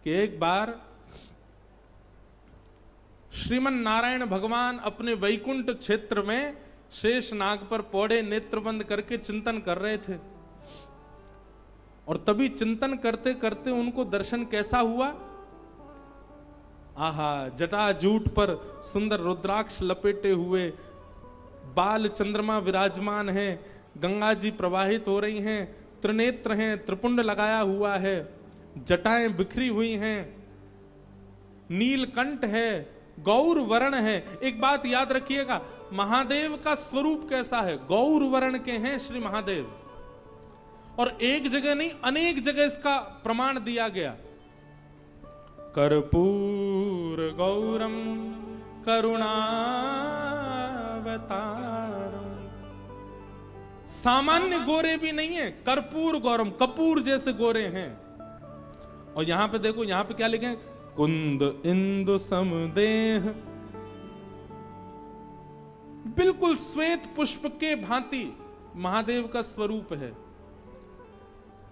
कि एक बार श्रीमन नारायण भगवान अपने वैकुंठ क्षेत्र में शेष नाग पर पौड़े नेत्र बंद करके चिंतन कर रहे थे, और तभी चिंतन करते करते उनको दर्शन कैसा हुआ? आहा, जटाजूट पर सुंदर रुद्राक्ष लपेटे हुए बाल चंद्रमा विराजमान है, गंगा जी प्रवाहित हो रही हैं, त्रिनेत्र हैं, त्रिपुंड लगाया हुआ है, जटाएं बिखरी हुई हैं, नीलकंठ है, गौर वर्ण है। एक बात याद रखिएगा, महादेव का स्वरूप कैसा है? गौर वर्ण के हैं श्री महादेव। और एक जगह नहीं, अनेक जगह इसका प्रमाण दिया गया। कर्पूर गौरम करुणावतारम, सामान्य गोरे भी नहीं है, कर्पूर गौरम, कपूर जैसे गोरे हैं। और यहां पे देखो, यहां पे क्या लिखे? कुंद इंदु समदेह, बिल्कुल श्वेत पुष्प के भांति महादेव का स्वरूप है।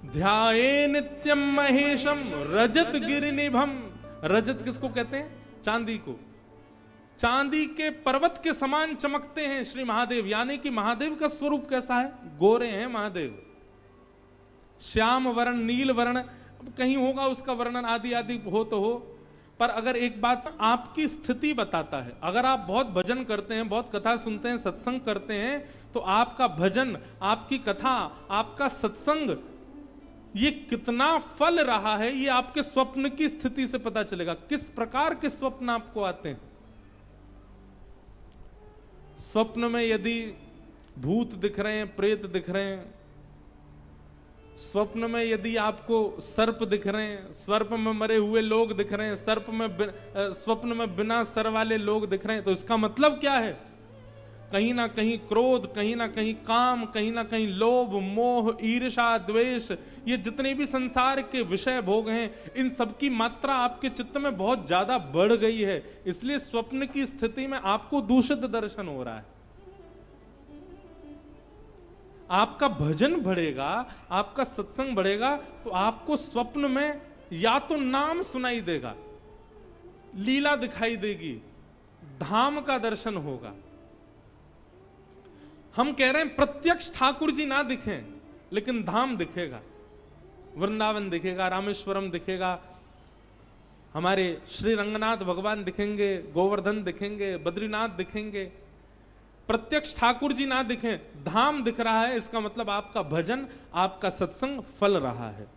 ध्याये नित्यम महेशम रजत गिरिनिभम, रजत किसको कहते हैं? चांदी को। चांदी के पर्वत के समान चमकते हैं श्री महादेव, यानी कि महादेव का स्वरूप कैसा है? गोरे हैं महादेव, श्याम वर्ण, नील वर्ण, कहीं होगा उसका वर्णन आदि आदि हो तो हो, पर अगर एक बात आपकी स्थिति बताता है, अगर आप बहुत भजन करते हैं, बहुत कथा सुनते हैं, सत्संग करते हैं, तो आपका भजन, आपकी कथा, आपका सत्संग ये कितना फल रहा है, ये आपके स्वप्न की स्थिति से पता चलेगा। किस प्रकार के स्वप्न आपको आते हैं? स्वप्न में यदि भूत दिख रहे हैं, प्रेत दिख रहे हैं, स्वप्न में यदि आपको सर्प दिख रहे हैं, सर्प में मरे हुए लोग दिख रहे हैं, स्वप्न में बिना सर वाले लोग दिख रहे हैं, तो इसका मतलब क्या है? कहीं ना कहीं क्रोध, कहीं ना कहीं काम, कहीं ना कहीं लोभ, मोह, ईर्ष्या, द्वेष, ये जितने भी संसार के विषय भोग हैं, इन सब की मात्रा आपके चित्त में बहुत ज्यादा बढ़ गई है। इसलिए स्वप्न की स्थिति में आपको दूषित दर्शन हो रहा है। आपका भजन बढ़ेगा, आपका सत्संग बढ़ेगा, तो आपको स्वप्न में या तो नाम सुनाई देगा, लीला दिखाई देगी, धाम का दर्शन होगा। हम कह रहे हैं प्रत्यक्ष ठाकुर जी ना दिखें, लेकिन धाम दिखेगा, वृंदावन दिखेगा, रामेश्वरम दिखेगा, हमारे श्री रंगनाथ भगवान दिखेंगे, गोवर्धन दिखेंगे, बद्रीनाथ दिखेंगे। प्रत्यक्ष ठाकुर जी ना दिखें, धाम दिख रहा है, इसका मतलब आपका भजन, आपका सत्संग फल रहा है।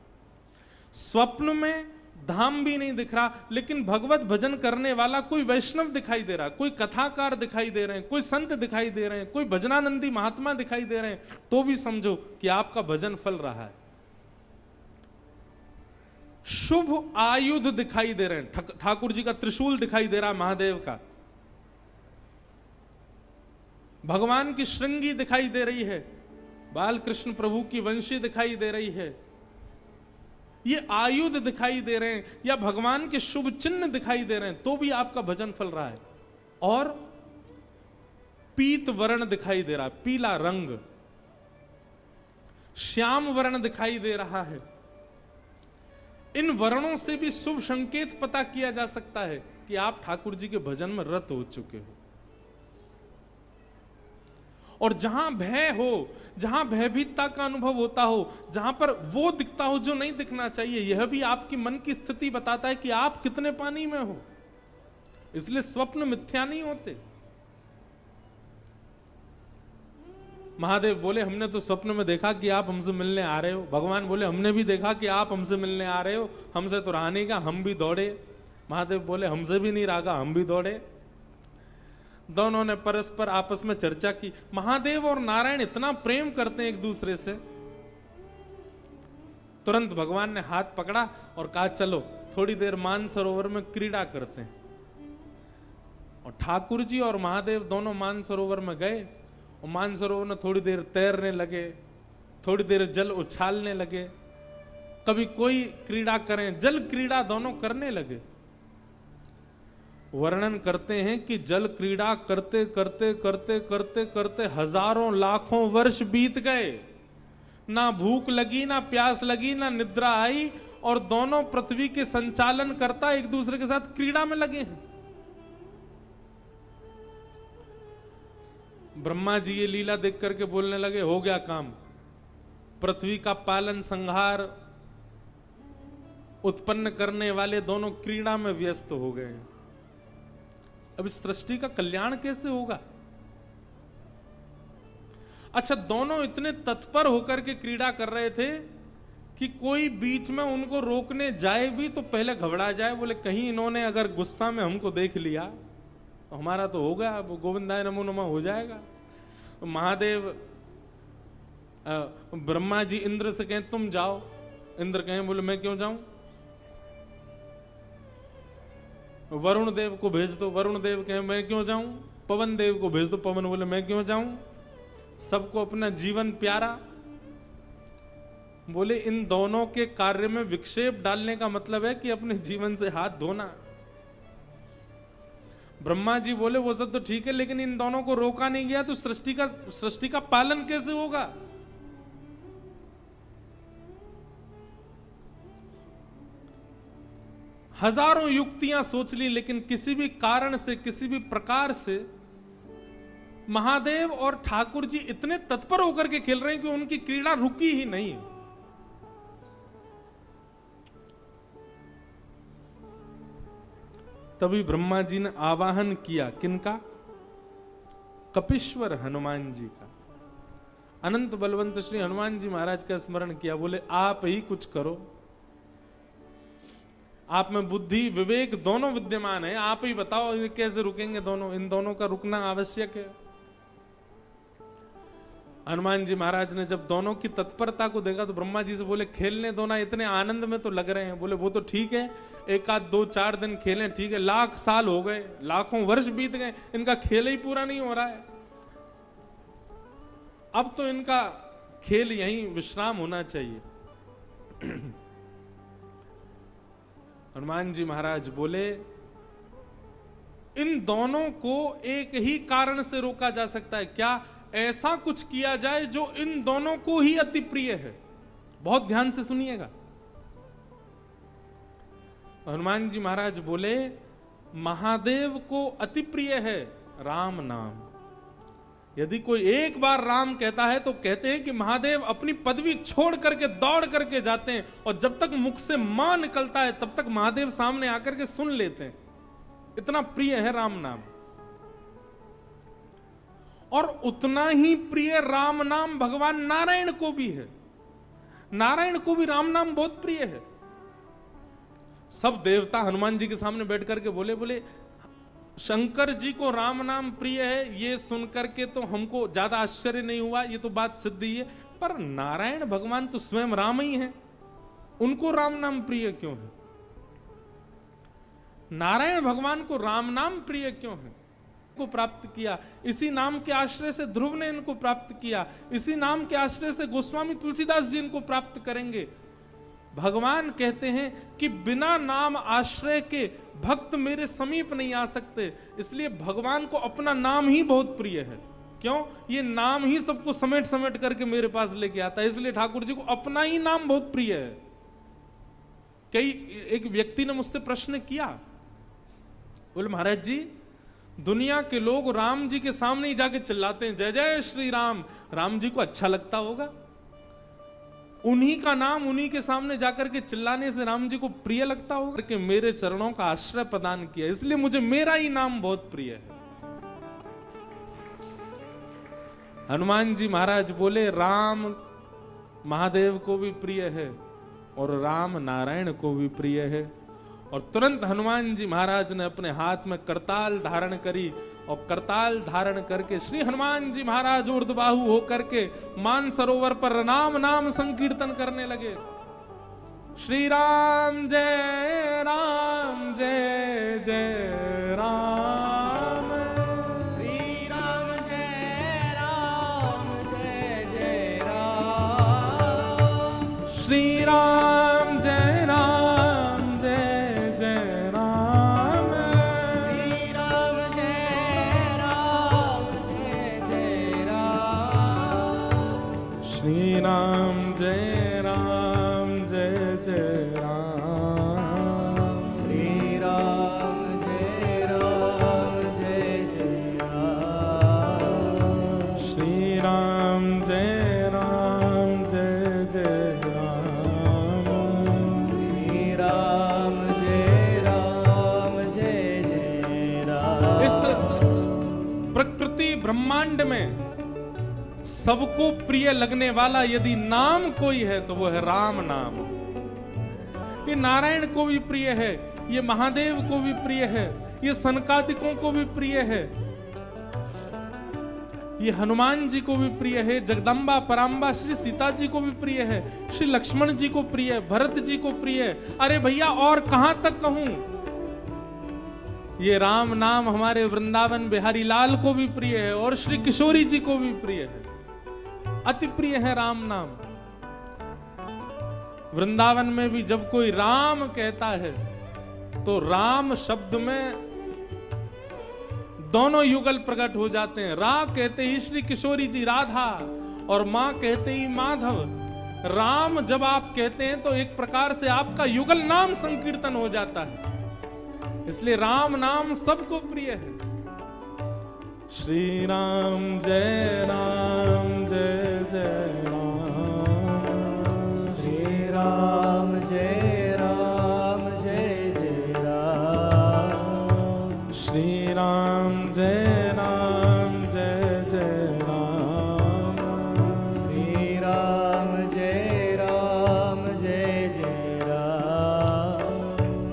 स्वप्न में धाम भी नहीं दिख रहा, लेकिन भगवत भजन करने वाला कोई वैष्णव दिखाई दे रहा है, कोई कथाकार दिखाई दे रहे हैं, कोई संत दिखाई दे रहे हैं, कोई भजनानंदी महात्मा दिखाई दे रहे हैं, तो भी समझो कि आपका भजन फल रहा है। शुभ आयुध दिखाई दे रहे हैं, ठाकुर जी का त्रिशूल दिखाई दे रहा है, महादेव का, भगवान की श्रृंगी दिखाई दे रही है, बाल कृष्ण प्रभु की वंशी दिखाई दे रही है, ये आयुध दिखाई दे रहे हैं, या भगवान के शुभ चिन्ह दिखाई दे रहे हैं, तो भी आपका भजन फल रहा है। और पीत वर्ण दिखाई दे रहा है, पीला रंग, श्याम वर्ण दिखाई दे रहा है। इन वर्णों से भी शुभ संकेत पता किया जा सकता है कि आप ठाकुर जी के भजन में रत हो चुके हो। और जहां भय हो, जहां भयभीतता का अनुभव होता हो, जहां पर वो दिखता हो जो नहीं दिखना चाहिए, यह भी आपकी मन की स्थिति बताता है कि आप कितने पानी में हो। इसलिए स्वप्न मिथ्या नहीं होते। महादेव बोले हमने तो स्वप्न में देखा कि आप हमसे मिलने आ रहे हो, भगवान बोले हमने भी देखा कि आप हमसे मिलने आ रहे हो, हमसे तो रहा नहीं का, हम भी दौड़े। महादेव बोले हमसे भी नहीं रहा, हम भी दौड़े। दोनों ने परस्पर आपस में चर्चा की। महादेव और नारायण इतना प्रेम करते हैं एक दूसरे से, तुरंत भगवान ने हाथ पकड़ा और कहा चलो थोड़ी देर मानसरोवर में क्रीड़ा करते हैं। और ठाकुर जी और महादेव दोनों मानसरोवर में गए और मानसरोवर में थोड़ी देर तैरने लगे, थोड़ी देर जल उछालने लगे, कभी कोई क्रीड़ा करें, जल क्रीड़ा दोनों करने लगे। वर्णन करते हैं कि जल क्रीड़ा करते करते करते करते करते हजारों लाखों वर्ष बीत गए, ना भूख लगी, ना प्यास लगी, ना निद्रा आई, और दोनों पृथ्वी के संचालन करता एक दूसरे के साथ क्रीड़ा में लगे हैं। ब्रह्मा जी ये लीला देख करके बोलने लगे, हो गया काम, पृथ्वी का पालन संहार उत्पन्न करने वाले दोनों क्रीड़ा में व्यस्त हो गए हैं। अब इस सृष्टि का कल्याण कैसे होगा? अच्छा, दोनों इतने तत्पर होकर के क्रीड़ा कर रहे थे कि कोई बीच में उनको रोकने जाए भी तो पहले घबरा जाए, बोले कहीं इन्होंने अगर गुस्सा में हमको देख लिया तो हमारा तो हो गया, गोविंदाय नमो नमः हो जाएगा। महादेव ब्रह्मा जी इंद्र से कहें तुम जाओ, इंद्र कहें बोले मैं क्यों जाऊं? वरुण देव को भेज दो, वरुण देव कहें मैं क्यों जाऊं? पवन देव को भेज दो, पवन बोले मैं क्यों जाऊं? सबको अपना जीवन प्यारा। बोले इन दोनों के कार्य में विक्षेप डालने का मतलब है कि अपने जीवन से हाथ धोना। ब्रह्मा जी बोले वो सब तो ठीक है, लेकिन इन दोनों को रोका नहीं गया तो सृष्टि का पालन कैसे होगा? हजारों युक्तियां सोच ली, लेकिन किसी भी कारण से, किसी भी प्रकार से महादेव और ठाकुर जी इतने तत्पर होकर के खेल रहे हैं कि उनकी क्रीड़ा रुकी ही नहीं। तभी ब्रह्मा जी ने आवाहन किया, किनका? कपीश्वर हनुमान जी का। अनंत बलवंत श्री हनुमान जी महाराज का स्मरण किया, बोले आप ही कुछ करो, आप में बुद्धि विवेक दोनों विद्यमान है, आप ही बताओ ये कैसे रुकेंगे दोनों, इन दोनों का रुकना आवश्यक है। हनुमान जी महाराज ने जब दोनों की तत्परता को देखा तो ब्रह्मा जी से बोले खेलने दो ना, इतने आनंद में तो लग रहे हैं। बोले वो तो ठीक है, एक आध 2-4 दिन खेलें, ठीक है, लाख साल हो गए, लाखों वर्ष बीत गए, इनका खेल ही पूरा नहीं हो रहा है, अब तो इनका खेल यहीं विश्राम होना चाहिए। हनुमान जी महाराज बोले इन दोनों को एक ही कारण से रोका जा सकता है, क्या? ऐसा कुछ किया जाए जो इन दोनों को ही अति प्रिय है। बहुत ध्यान से सुनिएगा। हनुमान जी महाराज बोले महादेव को अति प्रिय है राम नाम। यदि कोई एक बार राम कहता है तो कहते हैं कि महादेव अपनी पदवी छोड़ करके दौड़ करके जाते हैं, और जब तक मुख से मां निकलता है तब तक महादेव सामने आकर के सुन लेते हैं, इतना प्रिय है राम नाम। और उतना ही प्रिय राम नाम भगवान नारायण को भी है। नारायण को भी राम नाम बहुत प्रिय है। सब देवता हनुमान जी के सामने बैठ करके बोले शंकर जी को राम नाम प्रिय है, ये सुनकर के तो हमको ज्यादा आश्चर्य नहीं हुआ, ये तो बात सिद्ध ही है, पर नारायण भगवान तो स्वयं राम ही है, उनको राम नाम प्रिय क्यों है? नारायण भगवान को राम नाम प्रिय क्यों है? को प्राप्त किया, इसी नाम के आश्रय से ध्रुव ने इनको प्राप्त किया, इसी नाम के आश्रय से गोस्वामी तुलसीदास जी इनको प्राप्त करेंगे। भगवान कहते हैं कि बिना नाम आश्रय के भक्त मेरे समीप नहीं आ सकते, इसलिए भगवान को अपना नाम ही बहुत प्रिय है। क्यों? ये नाम ही सबको समेट समेट करके मेरे पास लेके आता है, इसलिए ठाकुर जी को अपना ही नाम बहुत प्रिय है। एक व्यक्ति ने मुझसे प्रश्न किया, बोले महाराज जी दुनिया के लोग राम जी के सामने ही जाके चिल्लाते हैं जय जय श्री राम, राम जी को अच्छा लगता होगा? उन्हीं का नाम उन्हीं के सामने जाकर के चिल्लाने से राम जी को प्रिय लगता होगा? कि मेरे चरणों का आश्रय प्रदान किया, इसलिए मुझे मेरा ही नाम बहुत प्रिय है। हनुमान जी महाराज बोले राम महादेव को भी प्रिय है और राम नारायण को भी प्रिय है। और तुरंत हनुमान जी महाराज ने अपने हाथ में करताल धारण करी, और करताल धारण करके श्री हनुमान जी महाराज ऊर्ध्वबाहु होकर के मान सरोवर पर राम नाम संकीर्तन करने लगे। श्री राम जय जय राम, श्री राम जय जय राम, श्री राम जय राम जय जय राम। श्री राम जय जय राम। श्री राम जय जय राम। श्री राम जय जय राम। इस प्रकृति ब्रह्मांड में सबको प्रिय लगने वाला यदि नाम कोई है तो वो है राम नाम। ये नारायण को भी प्रिय है, ये महादेव को भी प्रिय है, ये सनकादिकों को भी प्रिय है, ये हनुमान जी को भी प्रिय है, जगदम्बा पराम्बा श्री सीता जी को भी प्रिय है, श्री लक्ष्मण जी को प्रिय है, भरत जी को प्रिय है। अरे भैया और कहां तक कहूं, ये राम नाम हमारे वृंदावन बिहारी लाल को भी प्रिय है और श्री किशोरी जी को भी प्रिय है, अति प्रिय है राम नाम। वृंदावन में भी जब कोई राम कहता है तो राम शब्द में दोनों युगल प्रकट हो जाते हैं। रा कहते ही श्री किशोरी जी राधा और मां कहते ही माधव। राम जब आप कहते हैं तो एक प्रकार से आपका युगल नाम संकीर्तन हो जाता है, इसलिए राम नाम सबको प्रिय है। श्री राम जय जय राम। श्री राम जय जय राम। श्री राम जय जय राम। श्री राम जय जय राम।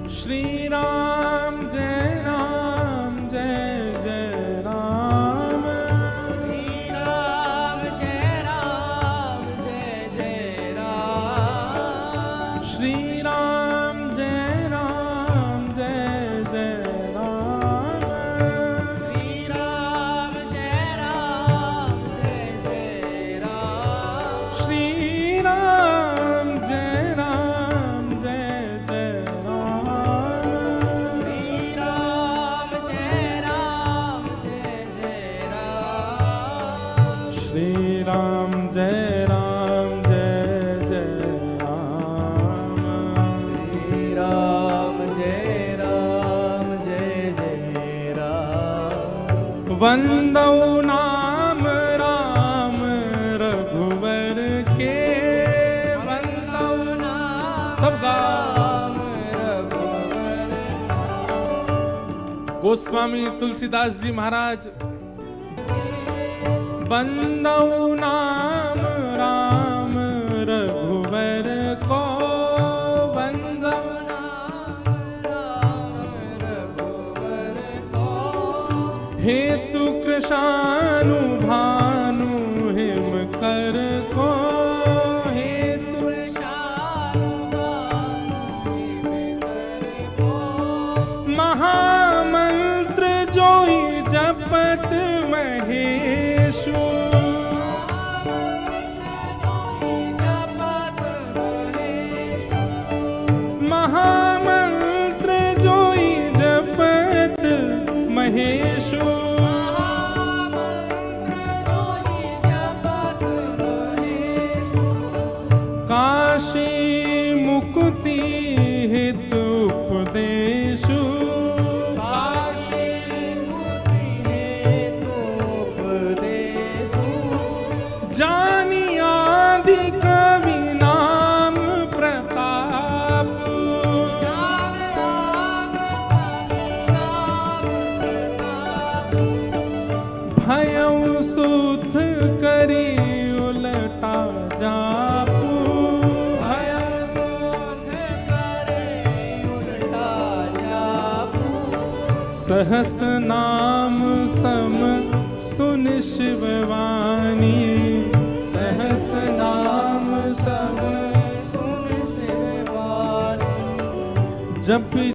श्री राम जय जय राम। श्री राम जय जय राम। श्री राम जय जय राम। श्री राम जय जय राम। श्री राम जय जय राम। श्री राम जय जय राम। श्री राम जय जय राम। श्री राम जय जय राम। वंदौ नाम राम रघुवर के। वंदौ सब राम रघुवर। गोस्वामी तुलसीदास जी महाराज। वंदौ नाम राम रघुवर को। वंदौ राम रघुवर को। हेतु कृशानु भानु हिम कर को। हेतु महामंत्र जोई जपत महेशु। महामंत्र जोई जपत महेशु। काशी मुक्ति हेतु उपदेशु। जानी आदि कवि नाम प्रताप। भयउ सुध करी उलटा जापू। सहस नाम सम सुन शिववाणी। सहस नाम सम सुन शिववाणी। जप